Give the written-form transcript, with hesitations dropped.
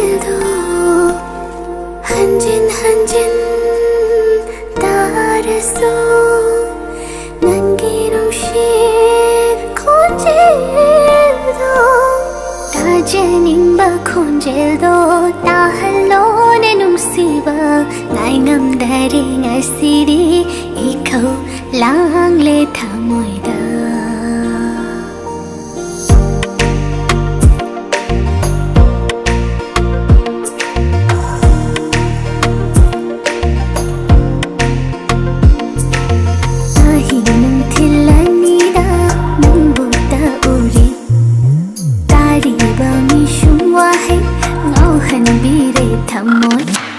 콘질도 한진 따라서 남김없이 콘질도 다제닝바 콘질도 다할로네 눅시바 나잉암다리 nga시리 이코 랑레 타모이다 Hãy subscribe cho kênh Ghiền Mì Gõ để không bỏ lỡ những video hấp dẫn.